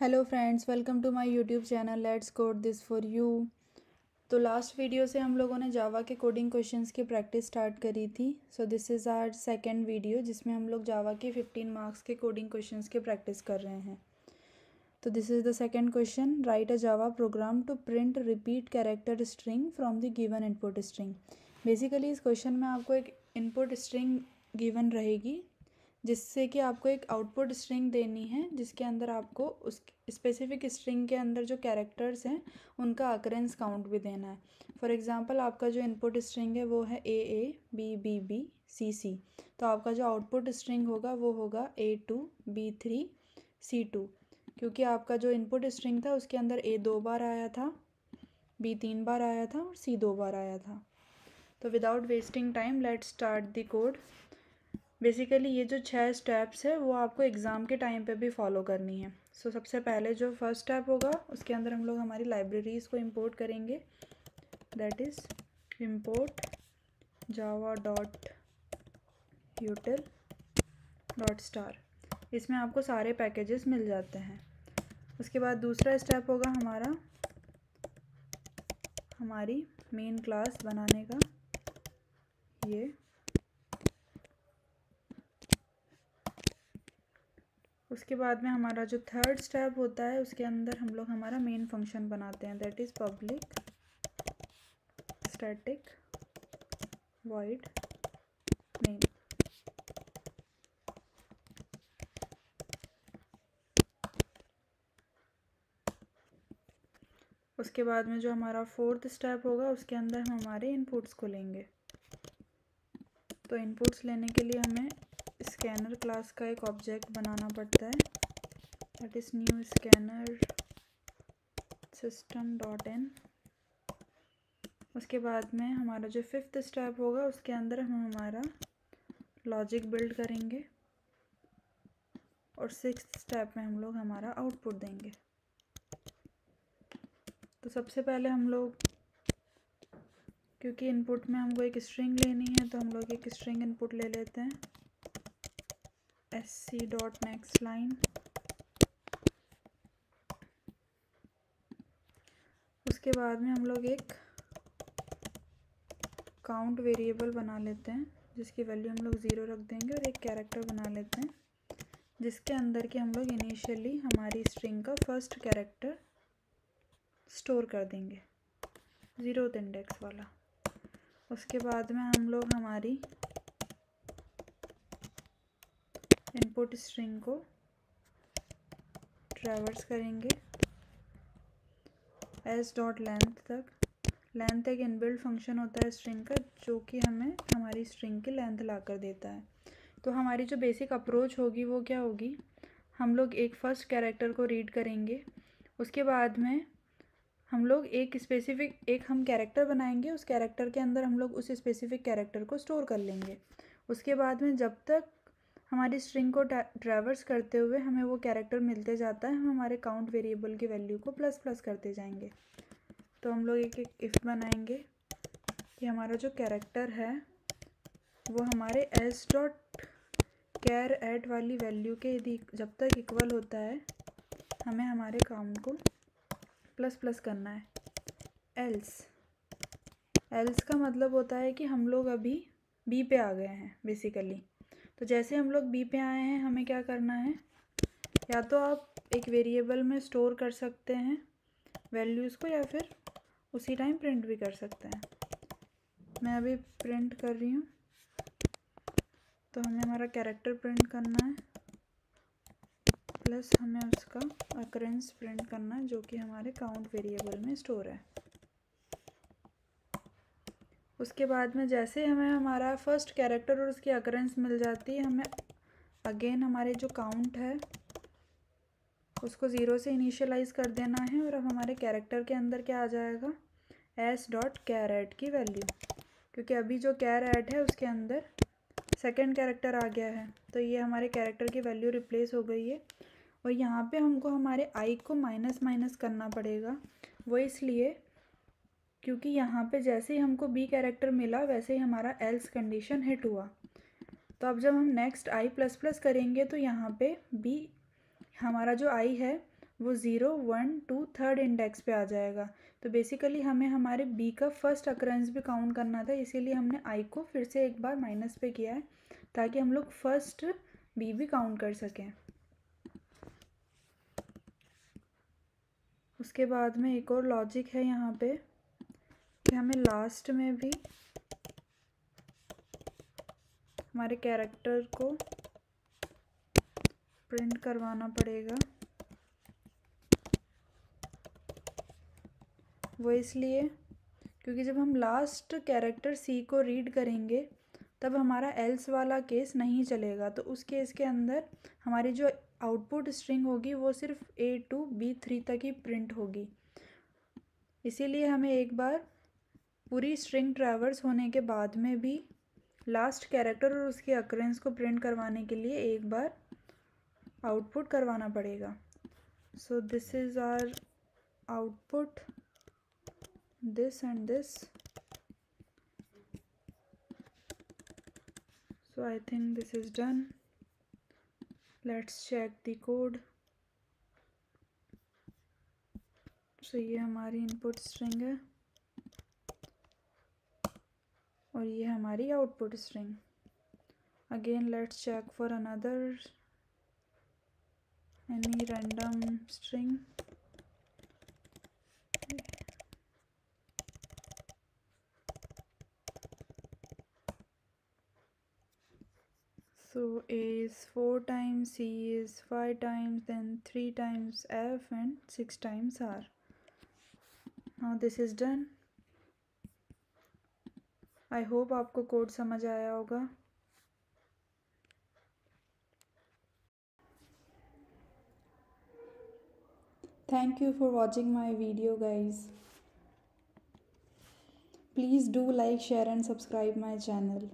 Hello friends, welcome to my YouTube channel let's code this for you. तो last video से हम लोगों ने जावा के कोडिंग क्वेश्चंस की प्रैक्टिस स्टार्ट करी थी। So this is our second video जिसमें हम लोग जावा के 15 मार्क्स के कोडिंग क्वेश्चंस की प्रैक्टिस कर रहे हैं। तो this is the second question, write a Java program to print repeat character string from the given input string. Basically इस क्वेश्चन में आपको एक इनपुट स्ट्रिंग गिवन रहेगी जिससे कि आपको एक आउटपुट स्ट्रिंग देनी है जिसके अंदर आपको उस स्पेसिफिक स्ट्रिंग के अंदर जो कैरेक्टर्स हैं उनका अकरेंस काउंट भी देना है। फॉर एग्जांपल आपका जो इनपुट स्ट्रिंग है वो है ए बी बी सी सी। तो आपका जो आउटपुट स्ट्रिंग होगा वो होगा A2 B3 C2, क्योंकि आपका जो इनपुट स्ट्रिंग था उसके अंदर A 2 बार आया था, B 3 बार आया था और C 2 बार आया था। तो without wasting time let's start the code. Basically ये जो 6 स्टेप्स है वो आपको एग्ज़ाम के टाइम पे भी फॉलो करनी है। सो सबसे पहले जो फर्स्ट स्टेप होगा उसके अंदर हम लोग हमारी लाइब्रेरीज़ को इंपोर्ट करेंगे, that is import Java dot यूटिल dot star. इसमें आपको सारे पैकेजेस मिल जाते हैं। उसके बाद दूसरा स्टेप होगा हमारी मेन क्लास बनाने का। ये उसके बाद में हमारा जो थर्ड स्टेप होता है उसके अंदर हम लोग हमारा मेन फंक्शन बनाते हैं, that is public static void main. उसके बाद में जो हमारा फोर्थ स्टेप होगा उसके अंदर हम हमारे इनपुट्स को लेंगे। तो इनपुट्स लेने के लिए हमें स्कैनर क्लास का एक ऑब्जेक्ट बनाना पड़ता है, that is new scanner system dot in. उसके बाद में हमारा जो फिफ्थ स्टेप होगा उसके अंदर हम हमारा लॉजिक बिल्ड करेंगे और सिक्स्थ स्टेप में हम लोग हमारा आउटपुट देंगे। तो सबसे पहले हम लोग, क्योंकि इनपुट में हमको एक स्ट्रिंग लेनी है तो हम लोग एक स्ट्रिंग इनपुट ले लेते हैं, sc डॉट नेक्स्ट लाइन। उसके बाद में हम लोग एक काउंट वेरिएबल बना लेते हैं जिसकी वैल्यू हम लोग 0 रख देंगे और एक कैरेक्टर बना लेते हैं जिसके अंदर के हम लोग इनिशियली हमारी स्ट्रिंग का फर्स्ट कैरेक्टर स्टोर कर देंगे, 0th इंडेक्स वाला। उसके बाद में हम लोग हमारी इनपुट स्ट्रिंग को ट्रैवर्स करेंगे एस डॉट लेंथ तक। लेंथ एक इनबिल्ट फंक्शन होता है स्ट्रिंग का जो कि हमें हमारी स्ट्रिंग की लेंथ ला कर देता है। तो हमारी जो बेसिक अप्रोच होगी वो क्या होगी, हम लोग एक फ़र्स्ट कैरेक्टर को रीड करेंगे, उसके बाद में हम लोग एक हम कैरेक्टर बनाएंगे, उस कैरेक्टर के अंदर हम लोग उस स्पेसिफिक कैरेक्टर को स्टोर कर लेंगे। उसके बाद में जब तक हमारी स्ट्रिंग को ट्रैवर्स करते हुए हमें वो कैरेक्टर मिलते जाता है, हम हमारे काउंट वेरिएबल की वैल्यू को प्लस प्लस करते जाएंगे। तो हम लोग एक इफ़ बनाएंगे कि हमारा जो कैरेक्टर है वो हमारे एस डॉट कैर एट वाली वैल्यू के यदि जब तक इक्वल होता है हमें हमारे काउंट को प्लस प्लस करना है। एल्स का मतलब होता है कि हम लोग अभी बी पे आ गए हैं बेसिकली। तो जैसे हम लोग बी पे आए हैं हमें क्या करना है, या तो आप एक वेरिएबल में स्टोर कर सकते हैं वैल्यूज़ को या फिर उसी टाइम प्रिंट भी कर सकते हैं। मैं अभी प्रिंट कर रही हूँ। तो हमें हमारा कैरेक्टर प्रिंट करना है प्लस हमें उसका अकरेंस प्रिंट करना है जो कि हमारे काउंट वेरिएबल में स्टोर है। उसके बाद में जैसे हमें हमारा फर्स्ट कैरेक्टर और उसकी अकरेंस मिल जाती है, हमें अगेन हमारे जो काउंट है उसको 0 से इनिशियलाइज़ कर देना है और अब हमारे कैरेक्टर के अंदर क्या आ जाएगा, एस डॉट कैर एट की वैल्यू, क्योंकि अभी जो कैर एट है उसके अंदर सेकंड कैरेक्टर आ गया है तो ये हमारे कैरेक्टर की वैल्यू रिप्लेस हो गई है। और यहाँ पे हमको हमारे आई को माइनस माइनस करना पड़ेगा, वो इसलिए क्योंकि यहाँ पे जैसे ही हमको बी कैरेक्टर मिला वैसे ही हमारा एल्स कंडीशन हिट हुआ। तो अब जब हम नेक्स्ट आई प्लस प्लस करेंगे तो यहाँ पे बी हमारा जो आई है वो 0, 1, 2 थर्ड इंडेक्स पे आ जाएगा। तो बेसिकली हमें हमारे बी का फर्स्ट अकरेंस भी काउंट करना था, इसीलिए हमने आई को फिर से एक बार माइनस पे किया है ताकि हम लोग फर्स्ट बी भी काउंट कर सकें। उसके बाद में एक और लॉजिक है यहाँ पे कि हमें लास्ट में भी हमारे कैरेक्टर को प्रिंट करवाना पड़ेगा। वो इसलिए क्योंकि जब हम लास्ट कैरेक्टर सी को रीड करेंगे तब हमारा एल्स वाला केस नहीं चलेगा। तो उस केस के अंदर हमारी जो आउटपुट स्ट्रिंग होगी वो सिर्फ A2 B3 तक ही प्रिंट होगी। इसीलिए हमें एक बार पूरी स्ट्रिंग ट्रैवर्स होने के बाद में भी लास्ट कैरेक्टर और उसके अकरेंस को प्रिंट करवाने के लिए एक बार आउटपुट करवाना पड़ेगा। So this is our output, this and this. So I think this is done. Let's check the code. So ये हमारी इनपुट स्ट्रिंग है और ये हमारी output string. Again let's check for another any random string. So A is 4 times, C is 5 times, then 3 times F and 6 times R. Now this is done. I hope आपको code समझ आया होगा। Thank you for watching my video, guys. Please do like, share and subscribe my channel.